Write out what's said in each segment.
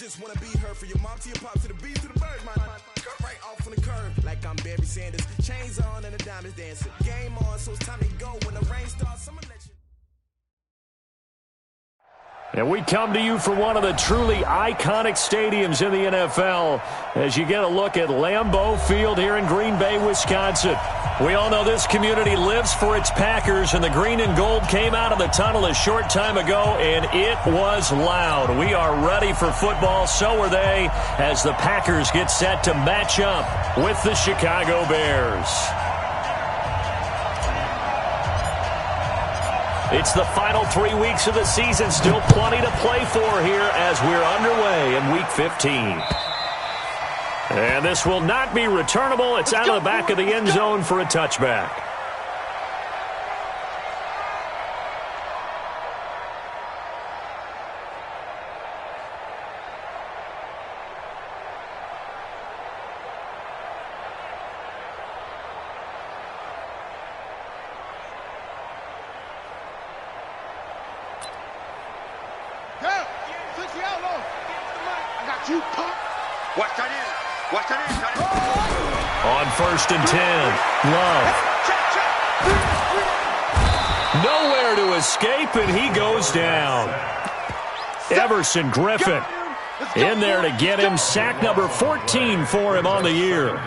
just want to be heard for your mom to your pop to the beat to the birds, my cut right off on the curve like I'm Barry Sanders. Chains on and the diamonds dancing. Game on, so it's time to go. When the rain starts, I'ma let you. And we come to you from one of the truly iconic stadiums in the NFL as you get a look at Lambeau Field here in Green Bay, Wisconsin. We all know this community lives for its Packers, and the green and gold came out of the tunnel a short time ago, and it was loud. We are ready for football, so are they, as the Packers get set to match up with the Chicago Bears. It's the final 3 weeks of the season. Still plenty to play for here as we're underway in Week 15. And this will not be returnable. It's out of the back of the end zone for a touchback. On 1st and 10, Love. Nowhere to escape, and he goes down. Everson Griffin in there to get him. Sack number 14 for him on the year.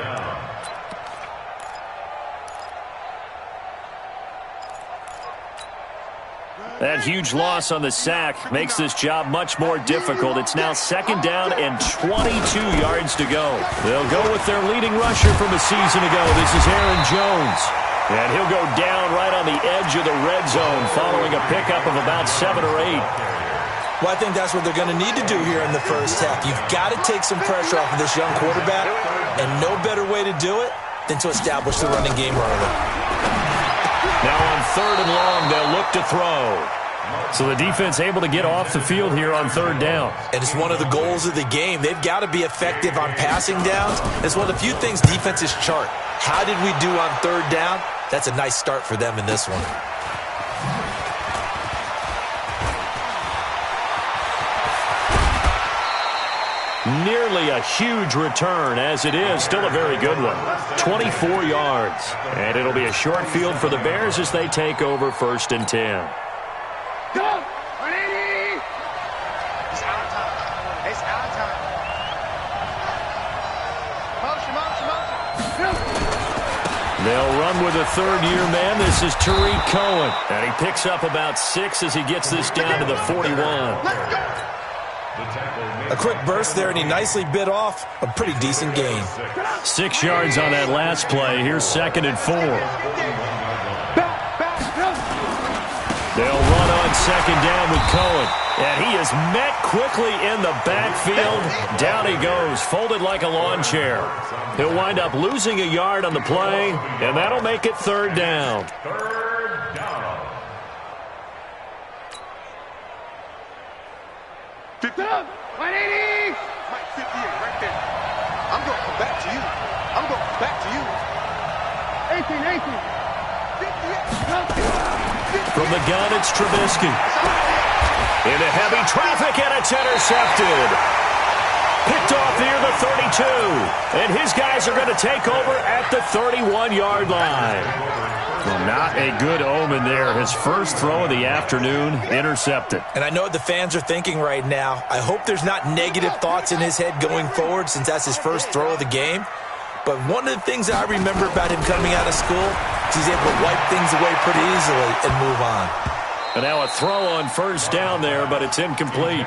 That huge loss on the sack makes this job much more difficult. It's now 2nd down and 22 yards to go. They'll go with their leading rusher from a season ago. This is Aaron Jones. And he'll go down right on the edge of the red zone following a pickup of about 7 or 8. Well, I think that's what they're going to need to do here in the first half. You've got to take some pressure off of this young quarterback, and no better way to do it than to establish the running game early. Now on 3rd and long, they'll look to throw. So the defense able to get off the field here on 3rd down. And it's one of the goals of the game. They've got to be effective on passing downs. It's one of the few things defenses chart. How did we do on 3rd down? That's a nice start for them in this one. Nearly a huge return, as it is. Still a very good one. 24 yards. And it'll be a short field for the Bears as they take over 1st and 10. Go! 180! It's our time. It's our time. Motion. They'll run with a 3rd-year man. This is Tariq Cohen. And he picks up about 6 as he gets this down to the 41. Let's go! A quick burst there, and he nicely bit off a pretty decent gain. 6 yards on that last play. Here's 2nd and 4. They'll run on 2nd down with Cohen. And he is met quickly in the backfield. Down he goes, folded like a lawn chair. He'll wind up losing a yard on the play, and that'll make it 3rd down. Up, 180! Right 58, right there. I'm going to come back to you. I'm going to come back to you. 18. 58. From the gun, it's Trubisky. Into heavy traffic, and it's intercepted. Picked off near the 32. And his guys are going to take over at the 31-yard line. Well, not a good omen there. His first throw of the afternoon, intercepted. And I know what the fans are thinking right now. I hope there's not negative thoughts in his head going forward since that's his first throw of the game. But one of the things that I remember about him coming out of school is he's able to wipe things away pretty easily and move on. And now a throw on 1st down there, but it's incomplete.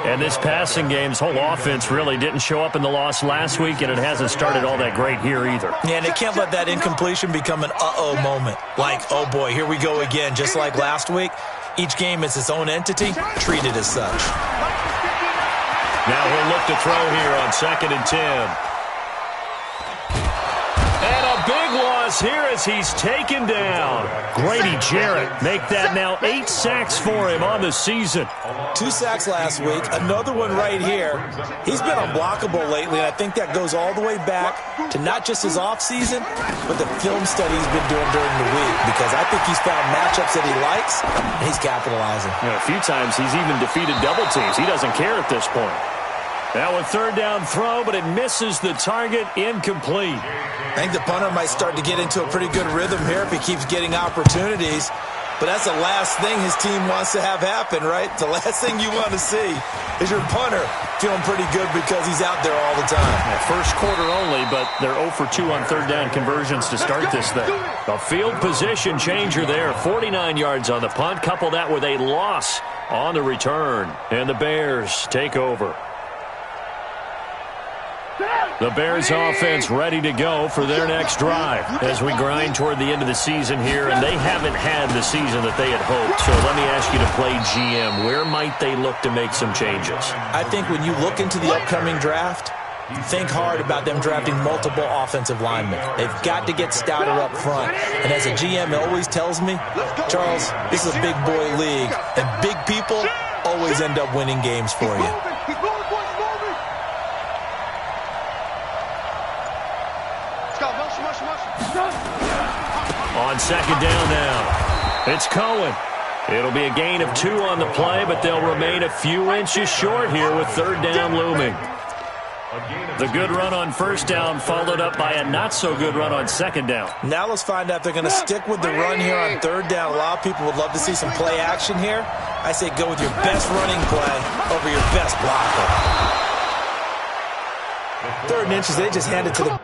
And this passing game's whole offense really didn't show up in the loss last week, and it hasn't started all that great here either. Yeah, and they can't let that incompletion become an uh-oh moment. Like, oh boy, here we go again. Just like last week, each game is its own entity, treated as such. Now he'll look to throw here on 2nd and 10. And a big loss here as he's taken down. Grady Jarrett make that now 8 sacks for him on the season. 2 sacks last week, another one right here. He's been unblockable lately, and I think that goes all the way back to not just his offseason, but the film study he's been doing during the week, because I think he's found matchups that he likes, and he's capitalizing. A few times he's even defeated double teams. He doesn't care at this point. Now a third down throw, but it misses the target, incomplete. I think the punter might start to get into a pretty good rhythm here if he keeps getting opportunities. But that's the last thing his team wants to have happen, right? The last thing you want to see is your punter feeling pretty good because he's out there all the time. Yeah, first quarter only, but they're 0 for 2 on third down conversions to start this thing. A field position changer there. 49 yards on the punt. Couple that with a loss on the return. And the Bears take over. The Bears offense ready to go for their next drive as we grind toward the end of the season here, and they haven't had the season that they had hoped. So let me ask you to play GM. Where might they look to make some changes? I think when you look into the upcoming draft, think hard about them drafting multiple offensive linemen. They've got to get stouter up front. And as a GM, it always tells me, Charles, this is a big boy league, and big people always end up winning games for you. On second down now, it's Cohen. It'll be a gain of 2 on the play, but they'll remain a few inches short here with third down looming. The good run on first down followed up by a not-so-good run on second down. Now let's find out if they're going to stick with the run here on third down. A lot of people would love to see some play action here. I say go with your best running play over your best blocker. 3rd and inches, they just hand it to the...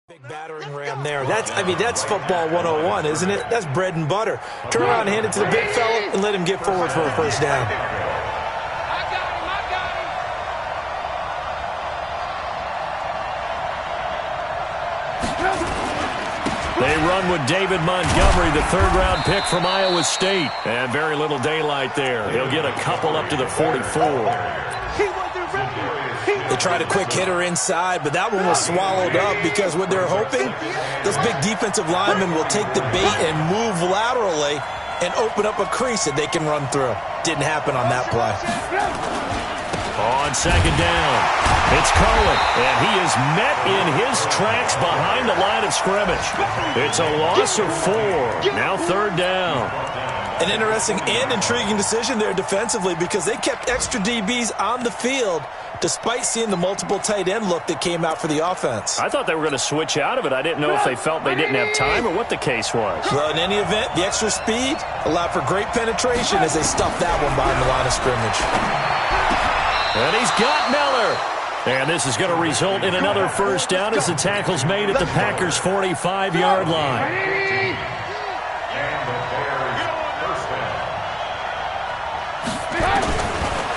Big battering ram there. That's football 101, isn't it? That's bread and butter. Turn around, hand it to the big fella, and let him get forward for a first down. They run with David Montgomery, the 3rd-round pick from Iowa State. And very little daylight there. He'll get a couple up to the 44. They tried a quick hitter inside, but that one was swallowed up because what they're hoping, those big defensive linemen will take the bait and move laterally and open up a crease that they can run through. Didn't happen on that play. On second down, it's Cohen, and he is met in his tracks behind the line of scrimmage. It's a loss of 4. Now third down. An interesting and intriguing decision there defensively because they kept extra DBs on the field despite seeing the multiple tight end look that came out for the offense. I thought they were going to switch out of it. I didn't know if they felt they didn't have time or what the case was. Well, in any event, the extra speed allowed for great penetration as they stuffed that one behind the line of scrimmage. And he's got Miller. And this is going to result in another first down as the tackle's made at the Packers' 45-yard line.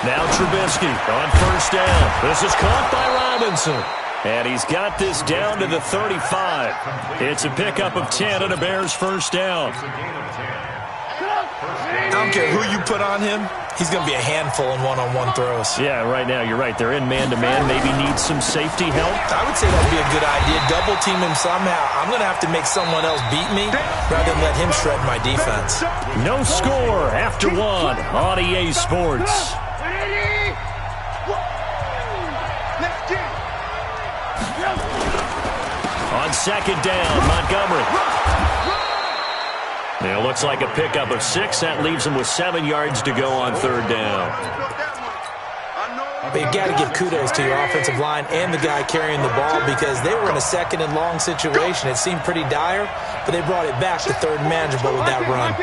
Now Trubisky on first down. This is caught by Robinson. And he's got this down to the 35. It's a pickup of 10 and a Bears first down. I don't care who you put on him. He's going to be a handful in one-on-one throws. Yeah, right now, you're right. They're in man-to-man. Maybe need some safety help. I would say that would be a good idea. Double team him somehow. I'm going to have to make someone else beat me rather than let him shred my defense. No score after 1 on EA Sports. On second down, Montgomery. Now, it looks like a pickup of 6. That leaves him with 7 yards to go on third down. But you got to give kudos to your offensive line and the guy carrying the ball because they were in a second and long situation. It seemed pretty dire, but they brought it back to third and manageable with that run.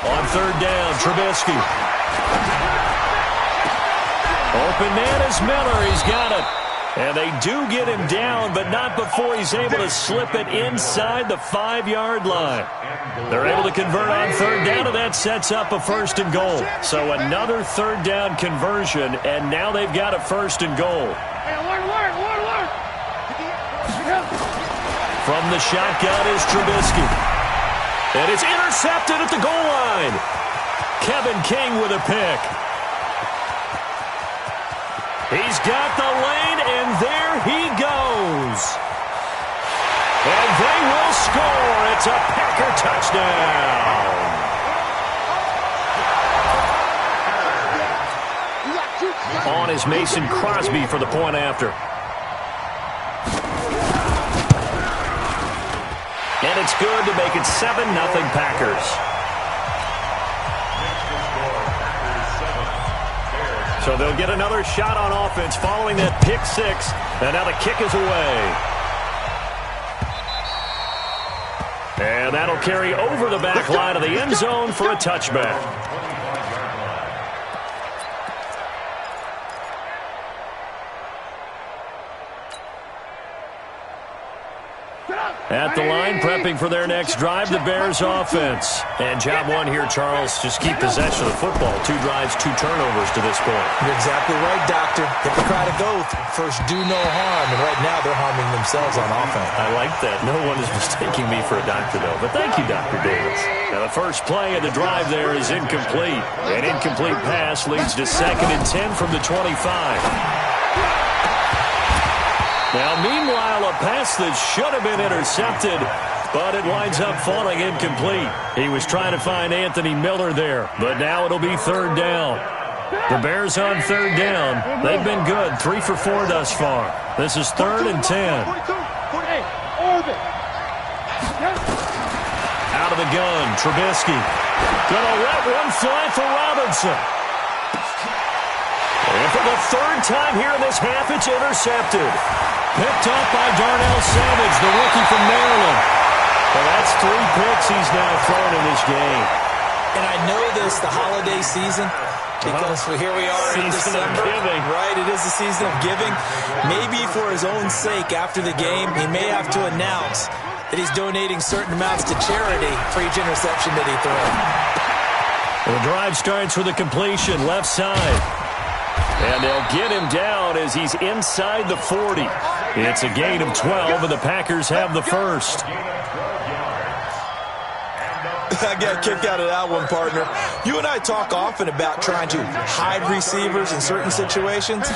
On third down, Trubisky. Open man is Miller. He's got it. And they do get him down, but not before he's able to slip it inside the 5-yard line. They're able to convert on third down, and that sets up a first and goal. So another third down conversion, and now they've got a first and goal. From the shotgun is Trubisky. And it's intercepted at the goal line. Kevin King with a pick. He's got the lane, and there he goes. And they will score at It's a Packer touchdown. On is Mason Crosby for the point after. And it's good to make it 7-0 Packers. So they'll get another shot on offense following that pick six. And now the kick is away. And that'll carry over the back line of the end zone for a touchback. At the line, prepping for their next drive, the Bears offense. And job one here, Charles, just keep possession of the football. 2 drives, 2 turnovers to this point. You're exactly right, Doctor. Hippocratic oath. First, do no harm. And right now, they're harming themselves on offense. I like that. No one is mistaking me for a doctor, though. But thank you, Dr. Davis. Now, the first play of the drive there is incomplete. An incomplete pass leads to 2nd and 10 from the 25. Now, meanwhile, a pass that should have been intercepted, but it winds up falling incomplete. He was trying to find Anthony Miller there, but now it'll be 3rd down. The Bears on 3rd down. They've been good, 3 for 4 thus far. This is 3rd and 10. Out of the gun, Trubisky. Gonna let one fly for Robinson. And for the 3rd time here in this half, it's intercepted. Picked up by Darnell Savage, the rookie from Maryland. Well, that's 3 picks he's now thrown in this game. And I know this, the holiday season, because here we are in December. Giving. Right, it is the season of giving. Maybe for his own sake after the game, he may have to announce that he's donating certain amounts to charity for each interception that he throws. The drive starts with a completion, left side. And they'll get him down as he's inside the 40. It's a gain of 12, and the Packers have the first. I got kicked out of that one, partner. You and I talk often about trying to hide receivers in certain situations,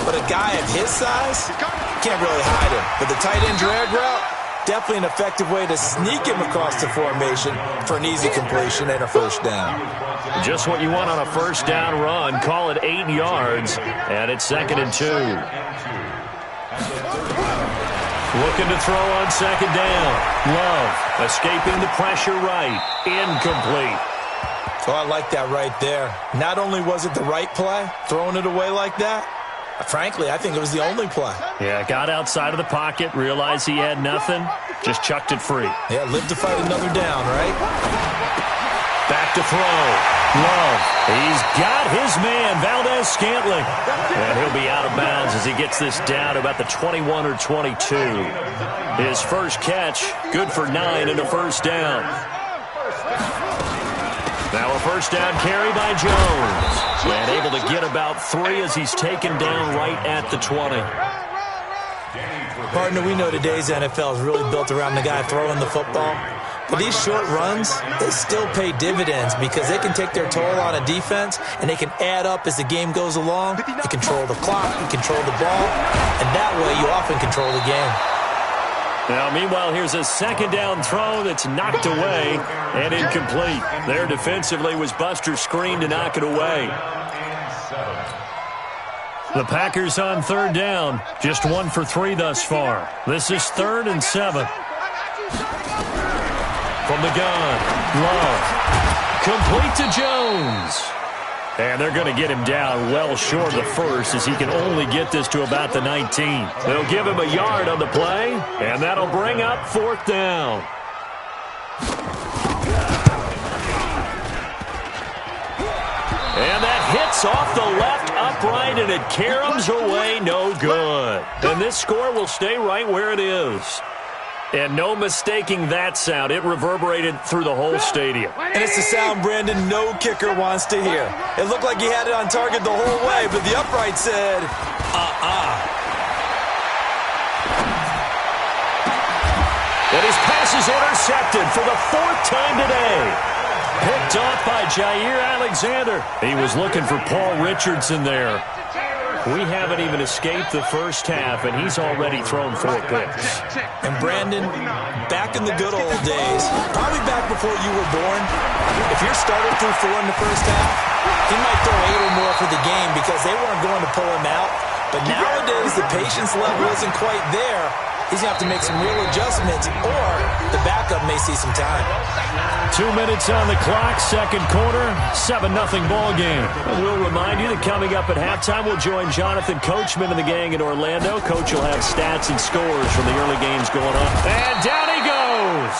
but a guy of his size, can't really hide him. But the tight end drag route, definitely an effective way to sneak him across the formation for an easy completion and a 1st down. Just what you want on a 1st down run. Call it 8 yards, and it's 2nd and 2. Looking to throw on 2nd down. Love escaping the pressure right. Incomplete. So I like that right there. Not only was it the right play, throwing it away like that, frankly, I think it was the only play. Yeah, got outside of the pocket, realized he had nothing, just chucked it free. Yeah, live to fight another down, right? Back to throw. Love. He's got his man, Valdez-Scantling. And he'll be out of bounds as he gets this down about the 21 or 22. His first catch, good for 9 and a 1st down. Now a 1st down carry by Jones. And able to get about 3 as he's taken down right at the 20. Partner, we know today's NFL is really built around the guy throwing the football. But these short runs, they still pay dividends because they can take their toll on a defense and they can add up as the game goes along. You control the clock, you control the ball, and that way you often control the game. Now, meanwhile, here's a 2nd down throw that's knocked away and incomplete. There defensively was Buster screen to knock it away. The Packers on 3rd down, just 1 for 3 thus far. This is 3rd and 7. From the gun, Love, complete to Jones. And they're going to get him down well short of the 1st as he can only get this to about the 19. They'll give him a yard on the play, and that'll bring up 4th down. And that hits off the left upright, and it caroms away, no good. And this score will stay right where it is. And no mistaking that sound. It reverberated through the whole stadium. And it's the sound, Brandon, no kicker wants to hear. It looked like he had it on target the whole way, but the upright said, And his pass is intercepted for the 4th time today. Picked off by Jair Alexander. He was looking for Paul Richardson there. We haven't even escaped the first half, and he's already thrown 4 picks. And Brandon, back in the good old days, probably back before you were born, if your starter threw 4 in the first half, he might throw 8 or more for the game because they weren't going to pull him out. But nowadays, the patience level isn't quite there. He's going to have to make some real adjustments, or the backup may see some time. 2 minutes on the clock, second quarter, 7-0 ball game. And we'll remind you that coming up at halftime, we'll join Jonathan Coachman and the gang in Orlando. Coach will have stats and scores from the early games going on. And down he goes.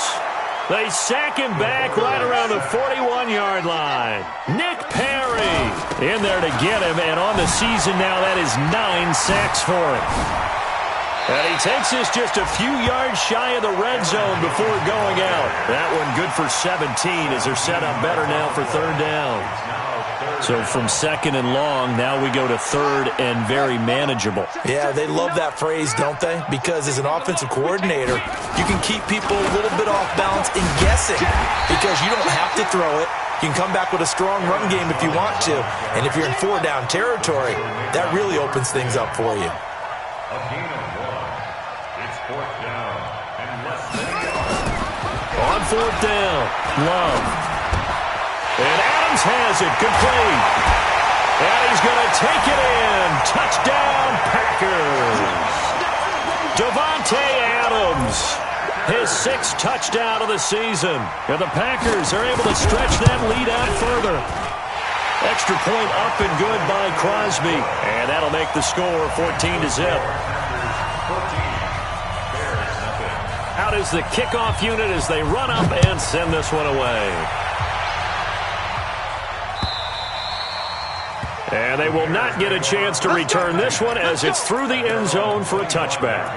They sack him back right around the 41-yard line. Nick Perry in there to get him, and on the season now, that is 9 sacks for him. And he takes this just a few yards shy of the red zone before going out. That one good for 17 as they're set up better now for third down. So from second and long, now we go to third and very manageable. Yeah, they love that phrase, don't they? Because as an offensive coordinator, you can keep people a little bit off balance and guessing because you don't have to throw it. You can come back with a strong run game if you want to. And if you're in 4-down territory, that really opens things up for you. On fourth down, Love. And Adams has it, complete. And he's going to take it in. Touchdown, Packers. Davante Adams, his 6th touchdown of the season. And the Packers are able to stretch that lead out further. Extra point up and good by Crosby. And that'll make the score 14-0. Out is the kickoff unit as they run up and send this one away. And they will not get a chance to return this one as it's through the end zone for a touchback.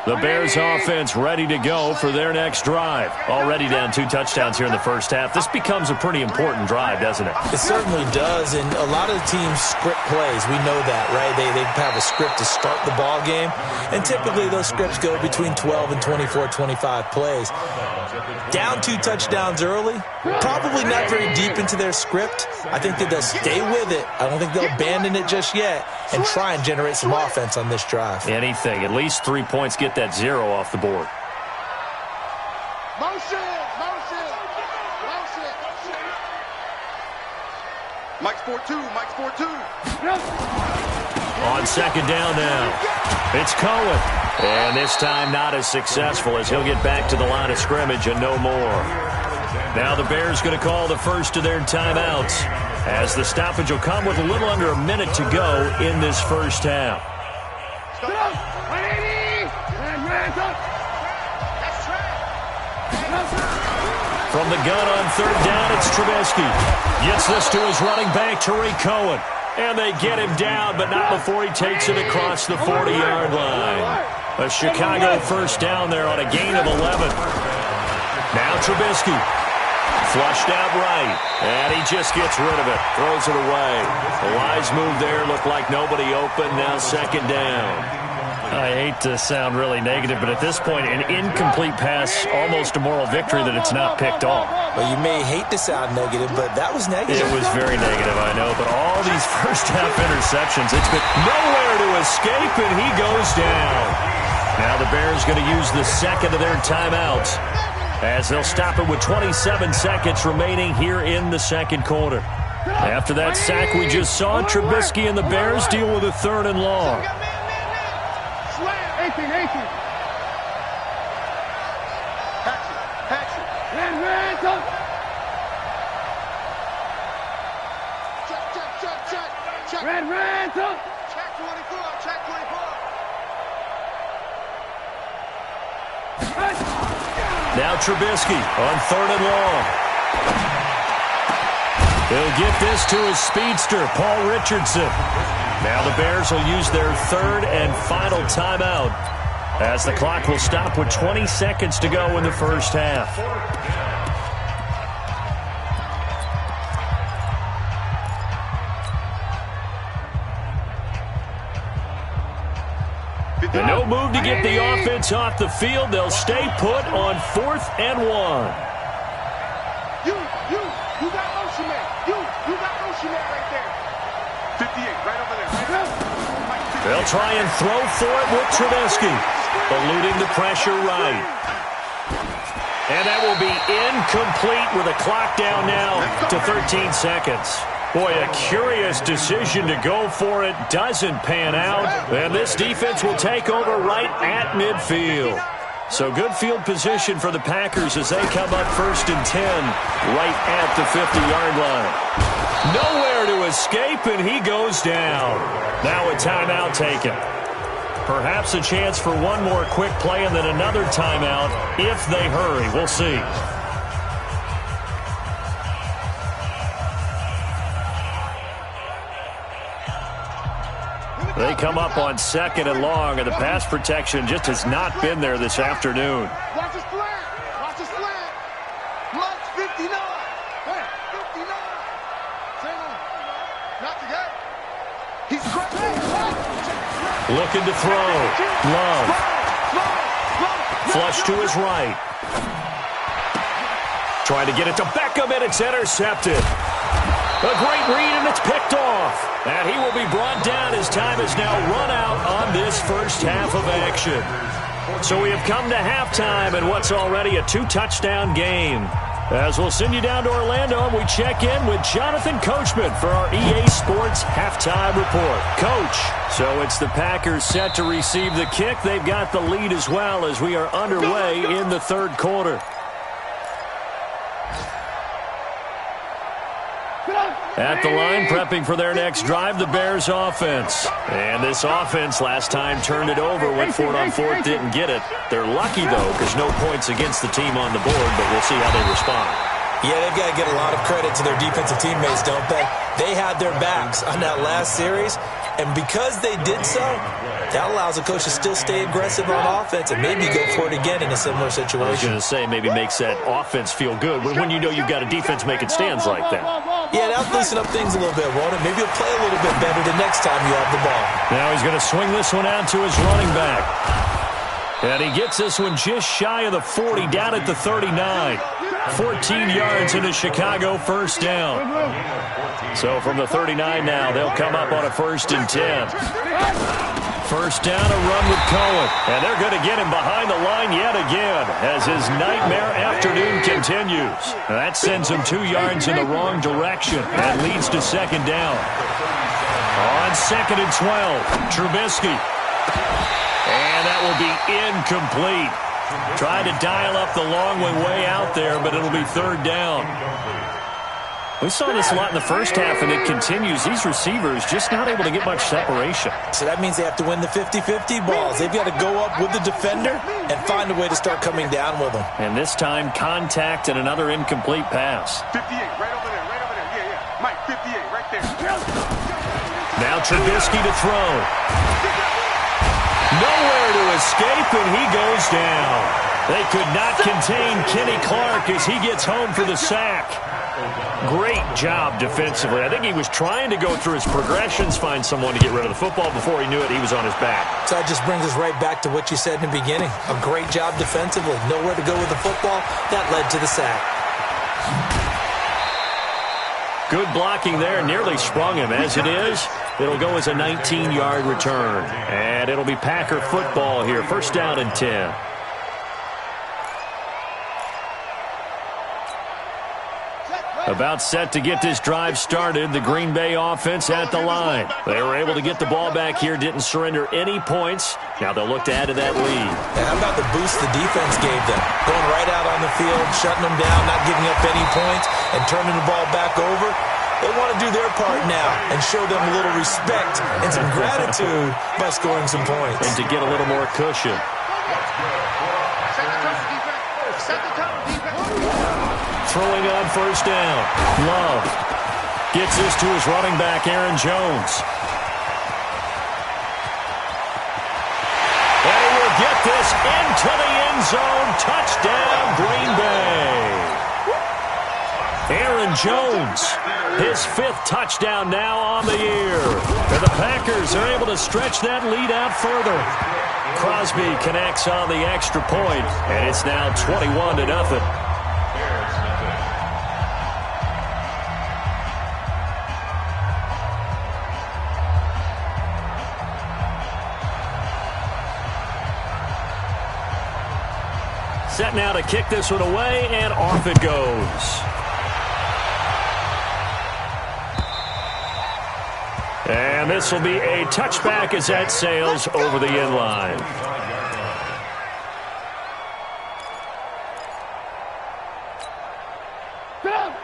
The Bears offense ready to go for their next drive. Already down 2 touchdowns here in the first half. This becomes a pretty important drive, doesn't it? It certainly does, and a lot of teams script plays. We know that, right? They have a script to start the ball game, and typically those scripts go between 12 and 24, 25 plays. Down 2 touchdowns early, probably not very deep into their script. I think that they'll stay with it. I don't think they'll abandon it just yet and try and generate some offense on this drive. Anything. At least 3 points. Get that 0 off the board. Motion. Mike's 4-2. On second down now, it's Cohen. And this time not as successful as he'll get back to the line of scrimmage and no more. Now the Bears going to call the first of their timeouts as the stoppage will come with a little under a minute to go in this first half. From the gun on third down, it's Trubisky. Gets this to his running back, Tariq Cohen. And they get him down, but not before he takes it across the 40-yard line. A Chicago first down there on a gain of 11. Now Trubisky. Flushed out right. And he just gets rid of it. Throws it away. A wise move there. Looked like nobody open. Now second down. I hate to sound really negative, but at this point, an incomplete pass, almost a moral victory that it's not picked off. Well, you may hate to sound negative, but that was negative. It was very negative, I know, but all these first-half interceptions, it's been nowhere to escape, and he goes down. Now the Bears going to use the second of their timeouts as they'll stop it with 27 seconds remaining here in the second quarter. After that sack we just saw, Trubisky and the Bears deal with a 3rd and long. 18. Red ransom. Check. Red ransom. Check 24. Now Trubisky on 3rd and long. He'll get this to his speedster, Paul Richardson. Now the Bears will use their 3rd and final timeout as the clock will stop with 20 seconds to go in the first half. And no move to get the offense off the field. They'll stay put on 4th and 1. You got motion man. You got motion man right there. 58, right over there. Right. They'll try and throw for it with Trubisky. Eluding the pressure right. And that will be incomplete with a clock down now to 13 seconds. Boy, a curious decision to go for it. Doesn't pan out. And this defense will take over right at midfield. So good field position for the Packers as they come up 1st and 10 right at the 50-yard line. Nowhere to escape, and he goes down. Now a timeout taken. Perhaps a chance for one more quick play and then another timeout if they hurry. We'll see. They come up on 2nd and long, and the pass protection just has not been there this afternoon. Watch his flat. Watch his flat. Watch 59. 59. Not the guy. He's crazy. Looking to throw. Love. Flush to his right. Trying to get it to Beckham, and it's intercepted. A great read, and it's picked off. And he will be brought down as time is now run out on this first half of action. So we have come to halftime in what's already a 2-touchdown game. As we'll send you down to Orlando, and we check in with Jonathan Coachman for our EA Sports Halftime Report. Coach, so it's the Packers set to receive the kick. They've got the lead as well as we are underway in the 3rd quarter. At the line, prepping for their next drive, the Bears offense. And this offense last time turned it over, went for it on 4th, didn't get it. They're lucky, though, because no points against the team on the board, but we'll see how they respond. Yeah, they've got to get a lot of credit to their defensive teammates, don't they? They had their backs on that last series, and because they did so, that allows the coach to still stay aggressive on offense and maybe go for it again in a similar situation. I was going to say maybe makes that offense feel good when you know you've got a defense making stands like that. Yeah, that'll loosen up things a little bit, won't it? Maybe he'll play a little bit better the next time you have the ball. Now he's going to swing this one out to his running back. And he gets this one just shy of the 40, down at the 39. 14 yards into Chicago, first down. So from the 39 now, they'll come up on a 1st and 10. First down, a run with Cohen. And they're going to get him behind the line yet again as his nightmare afternoon continues. That sends him 2 yards in the wrong direction and leads to 2nd down. On 2nd and 12, Trubisky. And that will be incomplete. Tried to dial up the long way out there, but it'll be 3rd down. We saw this a lot in the first half, and it continues. These receivers just not able to get much separation. So that means they have to win the 50-50 balls. They've got to go up with the defender and find a way to start coming down with them. And this time, contact and another incomplete pass. 58, right over there, right over there. Yeah. Mike, 58, right there. Now Trubisky to throw. Nowhere to escape, and he goes down. They could not contain Kenny Clark as he gets home for the sack. Great job defensively. I think he was trying to go through his progressions, find someone to get rid of the football. Before he knew it, he was on his back. So that just brings us right back to what you said in the beginning. A great job defensively. Nowhere to go with the football. That led to the sack. Good blocking there. Nearly sprung him. As it is, it'll go as a 19-yard return. And it'll be Packer football here. First down and 10. About set to get this drive started, the Green Bay offense at the line. They were able to get the ball back here, didn't surrender any points. Now they'll look to add to that lead. And how about the boost the defense gave them? Going right out on the field, shutting them down, not giving up any points, and turning the ball back over. They want to do their part now and show them a little respect and some gratitude by scoring some points. And to get a little more cushion. Throwing on first down. Love gets this to his running back, Aaron Jones. And he will get this into the end zone. Touchdown, Green Bay. Aaron Jones, his 5th touchdown now on the year. And the Packers are able to stretch that lead out further. Crosby connects on the extra point, and it's now 21-0. Set now to kick this one away, and off it goes. And this will be a touchback as that sails over the end line.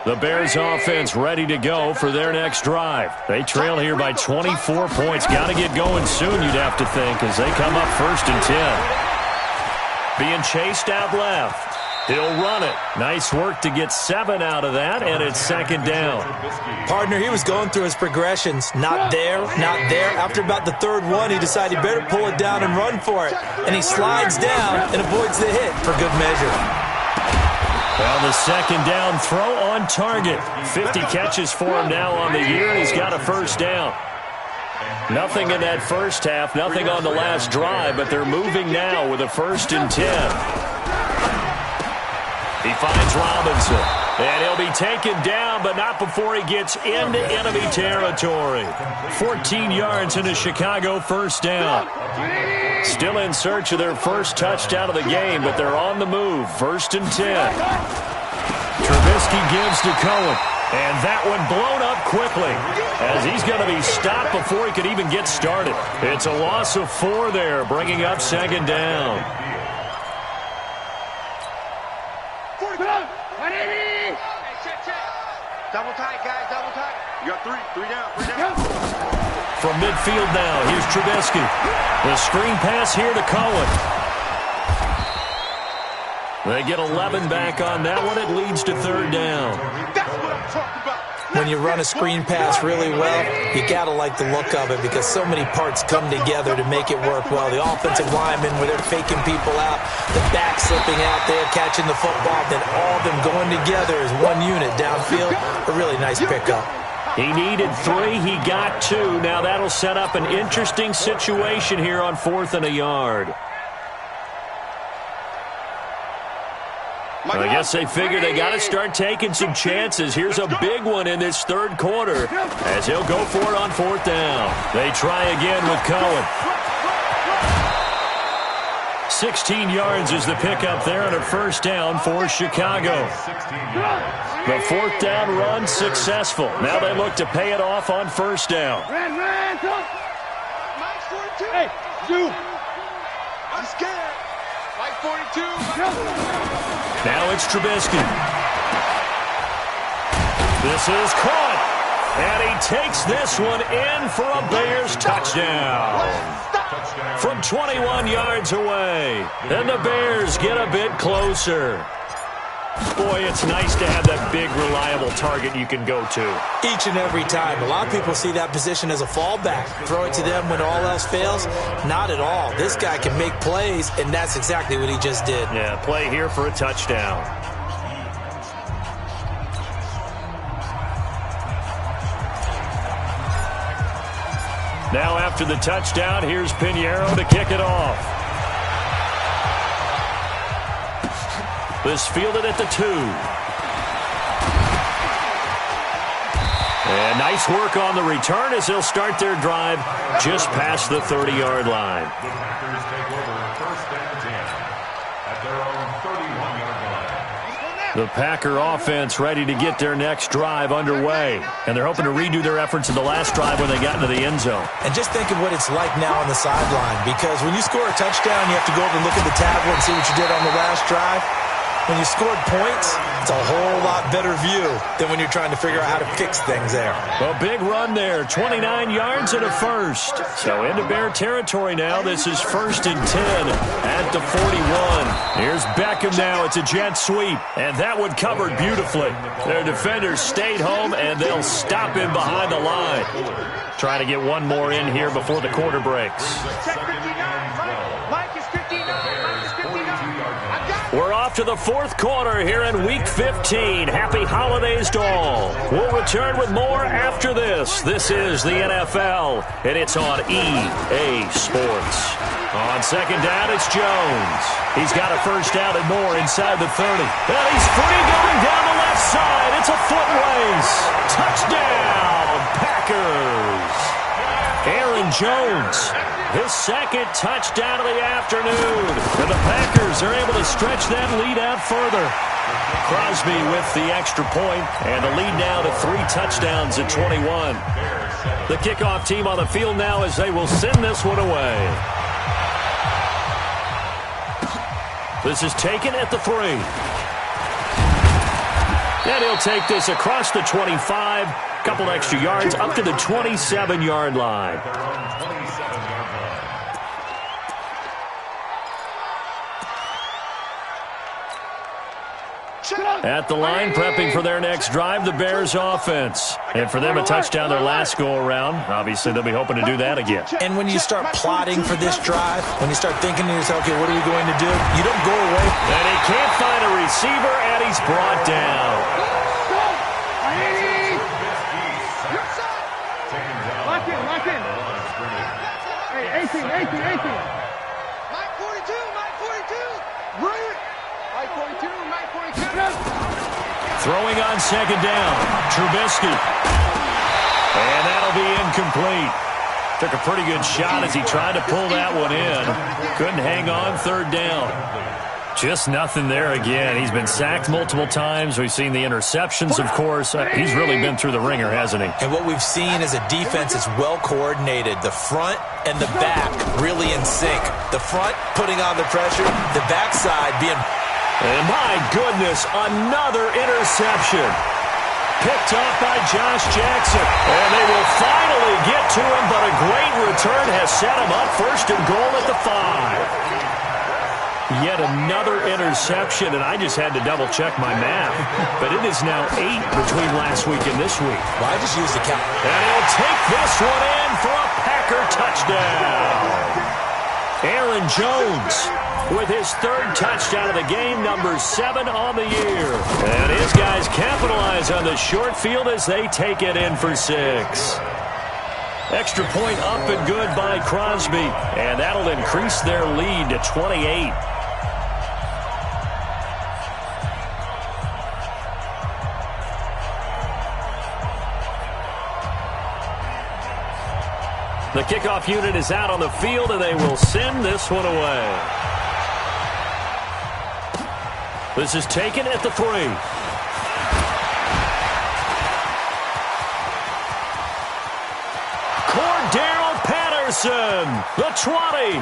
The Bears offense ready to go for their next drive. They trail here by 24 points. Got to get going soon, you'd have to think, as they come up 1st and 10. Being chased out left. He'll run it. Nice work to get 7 out of that, and it's 2nd down. Partner, he was going through his progressions. Not there, not there. After about the 3rd one, he decided he better pull it down and run for it. And he slides down and avoids the hit for good measure. Well, the 2nd down throw on target. 50 catches for him now on the year, and he's got a 1st down. Nothing in that first half, nothing on the last drive, but they're moving now with a 1st and 10. He finds Robinson, and he'll be taken down, but not before he gets into enemy territory. 14 yards into Chicago 1st down. Still in search of their 1st touchdown of the game, but they're on the move. 1st and 10. Trubisky gives to Cohen. And that one blown up quickly as he's going to be stopped before he could even get started. It's a loss of 4 there, bringing up 2nd down. Double tight, guys, double tight. You got 3 down. From midfield now, here's Trubisky. The screen pass here to Cohen. They get 11 back on that one. It leads to 3rd down. That's what I'm talking about. When you run a screen pass really well, you got to like the look of it because so many parts come together to make it work well. The offensive linemen, where they're faking people out, the back slipping out there, catching the football, then all of them going together as one unit downfield. A really nice pickup. He needed 3. He got 2. Now that'll set up an interesting situation here on 4th and a yard. I guess they figure they got to start taking some chances. Here's a big one in this 3rd quarter as he'll go for it on 4th down. They try again with Cohen. 16 yards is the pickup there on a 1st down for Chicago. The 4th down run successful. Now they look to pay it off on 1st down. Hey, you. I'm scared. Mike 42. Now it's Trubisky. This is caught. And he takes this one in for a Bears touchdown. From 21 yards away. And the Bears get a bit closer. Boy, it's nice to have that big, reliable target you can go to. Each and every time. A lot of people see that position as a fallback. Throw it to them when all else fails. Not at all. This guy can make plays, and that's exactly what he just did. Yeah, play here for a touchdown. Now after the touchdown, here's Pinheiro to kick it off. This fielded at the 2. And nice work on the return as they'll start their drive just past the 30-yard line. The Packers take over 1st and 10 at their own 31-yard line. The Packer offense ready to get their next drive underway. And they're hoping to redo their efforts in the last drive when they got into the end zone. And just think of what it's like now on the sideline, because when you score a touchdown, you have to go over and look at the tablet and see what you did on the last drive. When you scored points, it's a whole lot better view than when you're trying to figure out how to fix things there. A big run there, 29 yards and a 1st. So into Bear territory now. This is 1st and 10 at the 41. Here's Beckham now. It's a jet sweep, and that one covered beautifully. Their defenders stayed home, and they'll stop him behind the line. Trying to get one more in here before the quarter breaks. Check 59. Mike is 59. Mike is 59. We're off off to the fourth quarter here in Week 15. Happy holidays to all. We'll return with more after this. This is the NFL, and it's on EA Sports. On second down, it's Jones. He's got a first down and more inside the 30. And he's free going down the left side. It's a foot race. Touchdown, Packers. Aaron Jones, his second touchdown of the afternoon. And the Packers are able to stretch that lead out further. Crosby with the extra point, and the lead now to 3 touchdowns at 21. The kickoff team on the field now as they will send this one away. This is taken at the 3. And he'll take this across the 25. Couple extra yards up to the 27-yard line. At the line, prepping for their next drive, the Bears offense. And for them, a touchdown their last go-around. Obviously, they'll be hoping to do that again. And when you start plotting for this drive, when you start thinking to yourself, okay, what are we going to do? You don't go away. And he can't find a receiver, and he's brought down. Lock in. Hey, 18. Mike 42. Bring it. Mike 42. Throwing on second down, Trubisky. And that'll be incomplete. Took a pretty good shot as he tried to pull that one in. Couldn't hang on third down. Just nothing there again. He's been sacked multiple times. We've seen the interceptions, of course. He's really been through the ringer, hasn't he? And what we've seen is a defense that's well coordinated. The front and the back really in sync. The front putting on the pressure, the backside being... And my goodness, another interception. Picked off by Josh Jackson. And they will finally get to him, but a great return has set him up first and goal at the 5. Yet another interception, and I just had to double-check my math. But it is now 8 between last week and this week. Well, I just used the count. And he'll take this one in for a Packer touchdown. Aaron Jones with his third touchdown of the game, number 7 on the year. And his guys capitalize on the short field as they take it in for 6. Extra point up and good by Crosby, and that'll increase their lead to 28. The kickoff unit is out on the field, and they will send this one away. This is taken at the 3. Cordell Patterson, the 20.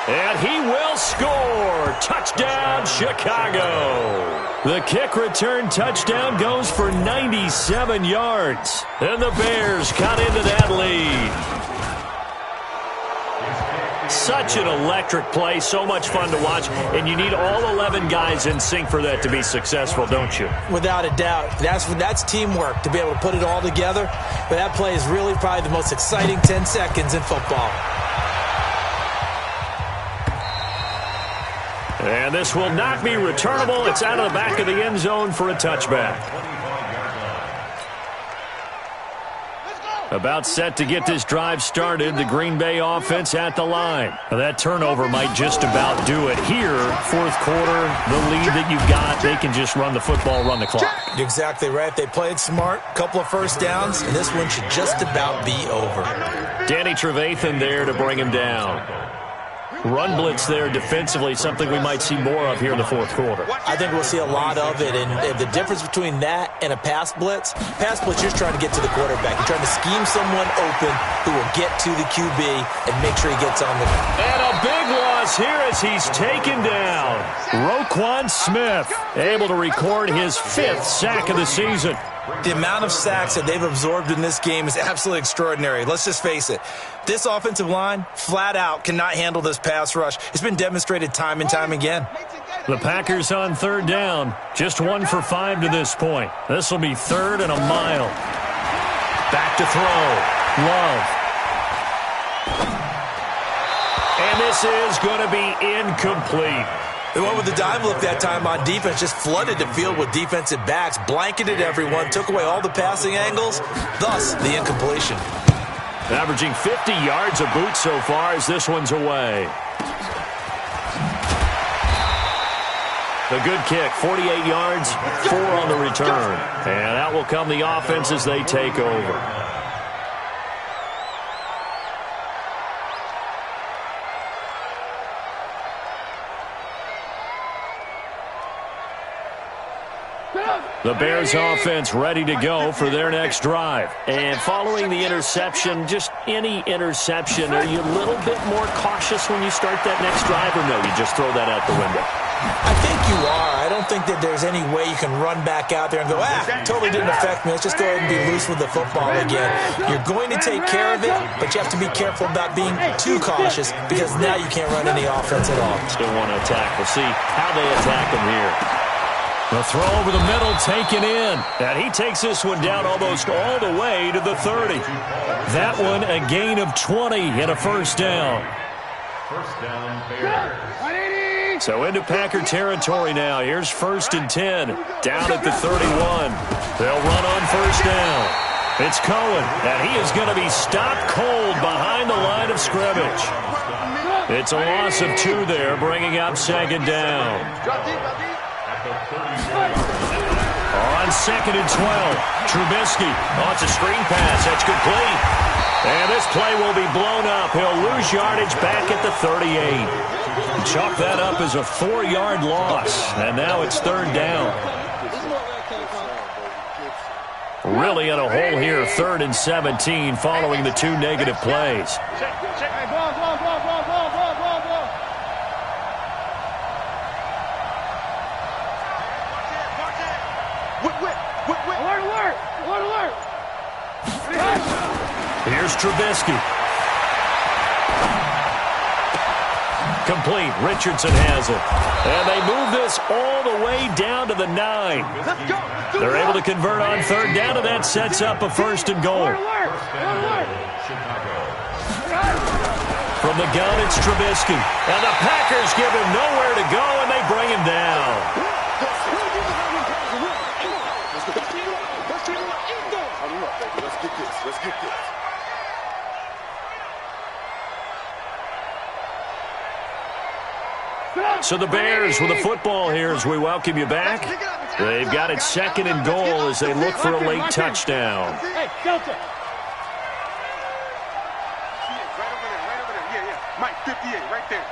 And he will score. Touchdown, Chicago. The kick return touchdown goes for 97 yards. And the Bears cut into that lead. Such an electric play, so much fun to watch, and you need all 11 guys in sync for that to be successful, don't you? Without a doubt. That's teamwork, to be able to put it all together. But that play is really probably the most exciting 10 seconds in football. And this will not be returnable. It's out of the back of the end zone for a touchback. About set to get this drive started, the Green Bay offense at the line. Now that turnover might just about do it here. Fourth quarter, the lead that you've got, they can just run the football, run the clock. You're exactly right. They played smart, couple of first downs, and this one should just about be over. Danny Trevathan there to bring him down. Run blitz there defensively, something we might see more of here in the fourth quarter. I think we'll see a lot of it, and the difference between that and a pass blitz, you're just trying to get to the quarterback. You're trying to scheme someone open who will get to the QB and make sure he gets on the... And a big loss here as he's taken down. Roquan Smith able to record his 5th sack of the season. The amount of sacks that they've absorbed in this game is absolutely extraordinary. Let's just face it. This offensive line, flat out, cannot handle this pass rush. It's been demonstrated time and time again. The Packers on third down. Just 1 for 5 to this point. This will be 3rd and a mile. Back to throw. Love. And this is going to be incomplete. They went with the dime look that time on defense, just flooded the field with defensive backs, blanketed everyone, took away all the passing angles, thus the incompletion. Averaging 50 yards a boot so far as this one's away. The good kick, 48 yards, 4 on the return. And out will come the offense as they take over. The Bears offense ready to go for their next drive. And following the interception, just any interception, are you a little bit more cautious when you start that next drive, or no, you just throw that out the window? I think you are. I don't think that there's any way you can run back out there and go, totally didn't affect me. Let's just go ahead and be loose with the football again. You're going to take care of it, but you have to be careful about being too cautious because now you can't run any offense at all. Still want to attack. We'll see how they attack him here. The throw over the middle taken in. And he takes this one down almost all the way to the 30. That one a gain of 20 and a first down. First down, Bears. So into Packer territory now. Here's 1st and 10. Down at the 31. They'll run on first down. It's Cohen, and he is going to be stopped cold behind the line of scrimmage. It's a loss of 2 there, bringing up 2nd down. On 2nd and 12, Trubisky. Oh, it's a screen pass. That's complete. And this play will be blown up. He'll lose yardage back at the 38. Chalk that up as a 4-yard loss. And now it's 3rd down. Really in a hole here, 3rd and 17 following the 2 negative plays. Here's Trubisky. Complete. Richardson has it. And they move this all the way down to the 9. They're able to convert on 3rd down, and that sets up a 1st and goal. From the gun, it's Trubisky. And the Packers give him nowhere to go, and they bring him down. Let's get this. So the Bears with the football here as we welcome you back. They've got it 2nd and goal as they look for a late touchdown. Hey, Delta. Right over there. Yeah. Mike, 58, right there.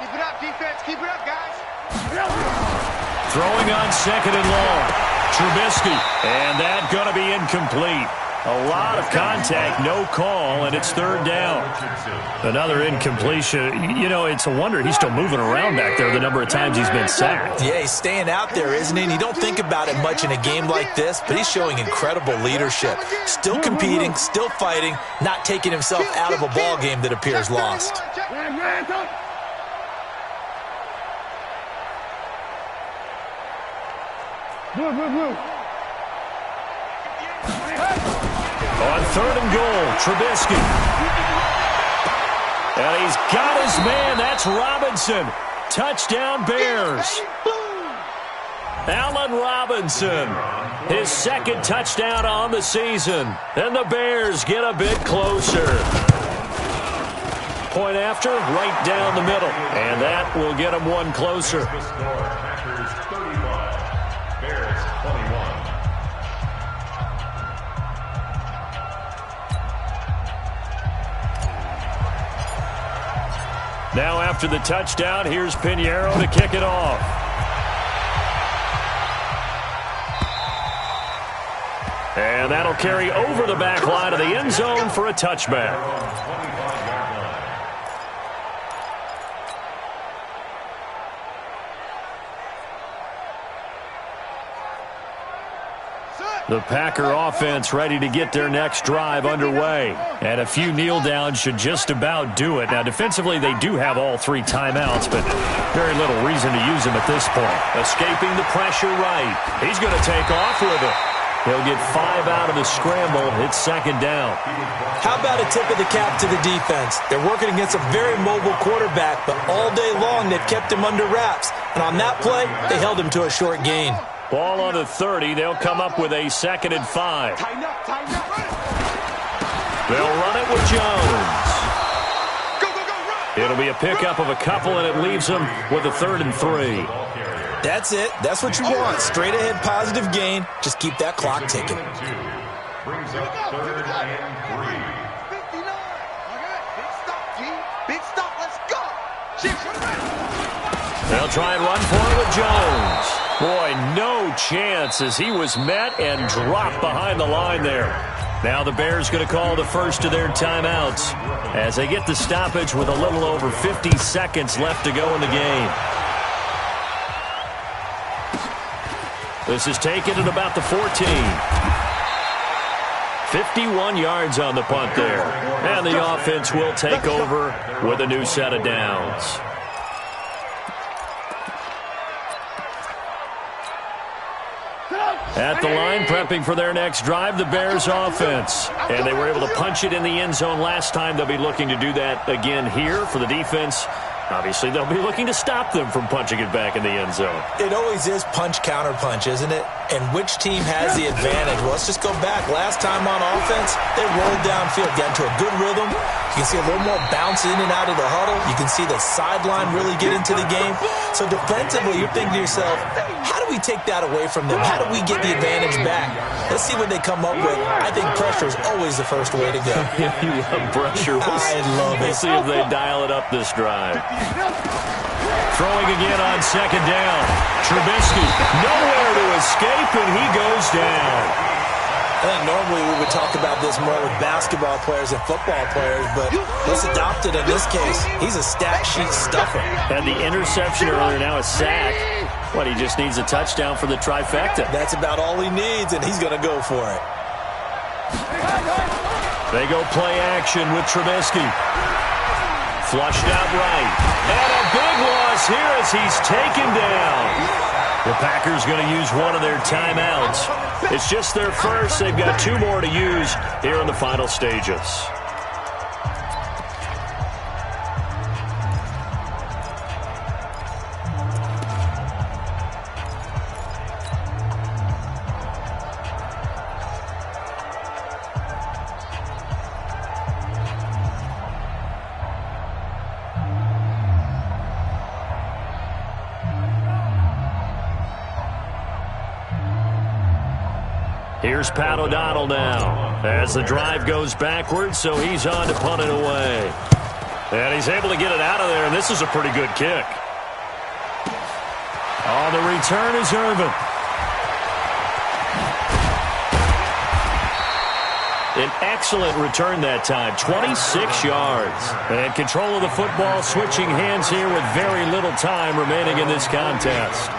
Keep it up, defense. Keep it up, guys. Throwing on 2nd and long. Trubisky. And that going to be incomplete. A lot of contact, no call, and it's 3rd down. Another incompletion. You know, it's a wonder he's still moving around back there the number of times he's been sacked. Yeah, he's staying out there, isn't he? And you don't think about it much in a game like this, but he's showing incredible leadership. Still competing, still fighting, not taking himself out of a ball game that appears lost. On 3rd and goal, Trubisky. And he's got his man. That's Robinson. Touchdown, Bears. Allen Robinson. His 2nd touchdown on the season. And the Bears get a bit closer. Point after, right down the middle. And that will get them 1 closer. Packers 31, Bears 21. Now after the touchdown, here's Pinheiro to kick it off. And that'll carry over the back line of the end zone for a touchback. The Packer offense ready to get their next drive underway. And a few kneel downs should just about do it. Now, defensively, they do have all 3 timeouts, but very little reason to use them at this point. Escaping the pressure right. He's going to take off with it. He'll get 5 out of the scramble. It's second down. How about a tip of the cap to the defense? They're working against a very mobile quarterback, but all day long they've kept him under wraps. And on that play, they held him to a short gain. Ball on the 30. They'll come up with a 2nd and 5. They'll run it with Jones. It'll be a pickup of a couple, and it leaves them with a 3rd and 3. That's it. That's what you want. Straight ahead positive gain. Just keep that clock ticking. Brings up 3rd and 3. 59. Big stop, G. Big stop. Let's go. They'll try and run for it with Jones. Boy, no chance as he was met and dropped behind the line there. Now the Bears going to call the first of their timeouts as they get the stoppage with a little over 50 seconds left to go in the game. This is taken at about the 14. 51 yards on the punt there. And the offense will take over with a new set of downs. At the line, prepping for their next drive, the Bears offense. And they were able to punch it in the end zone last time. They'll be looking to do that again here for the defense. Obviously, they'll be looking to stop them from punching it back in the end zone. It always is punch-counter-punch, isn't it? And which team has the advantage? Well, let's just go back. Last time on offense, they rolled downfield, got into a good rhythm. You can see a little more bounce in and out of the huddle. You can see the sideline really get into the game. So defensively, you're thinking to yourself, how do we take that away from them? How do we get the advantage back? Let's see what they come up with. I think pressure is always the first way to go. You love pressure. I love it. We'll see if they dial it up this drive. Throwing again on 2nd down. Trubisky nowhere to escape, and he goes down. I think normally we would talk about this more with basketball players and football players, but let's adopt it in this case. He's a stat sheet stuffer. Had the interception earlier, now a sack. What, he just needs a touchdown for the trifecta. That's about all he needs, and he's going to go for it. They go play action with Trubisky. Flushed out right. And a big loss here as he's taken down. The Packers going to use one of their timeouts. It's just their first. They've got 2 more to use here in the final stages. Here's Pat O'Donnell now as the drive goes backwards, so he's on to punt it away. And he's able to get it out of there, and this is a pretty good kick. On the return is Irvin. An excellent return that time, 26 yards. And control of the football switching hands here with very little time remaining in this contest.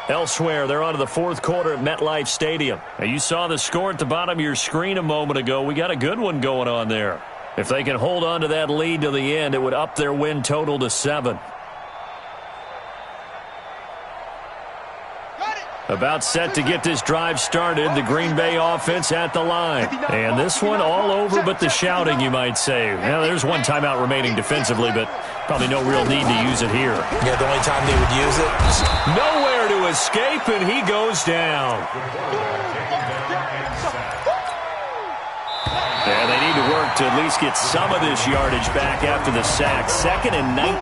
Elsewhere, they're on to the 4th quarter at MetLife Stadium. Now, you saw the score at the bottom of your screen a moment ago. We got a good one going on there. If they can hold on to that lead to the end, it would up their win total to 7. About set to get this drive started, the Green Bay offense at the line. And this one all over but the shouting, you might say. Well, there's one timeout remaining defensively, but probably no real need to use it here. Yeah, the only time they would use it. Nowhere to escape, and he goes down. Yeah, they need to work to at least get some of this yardage back after the sack. 2nd and 19.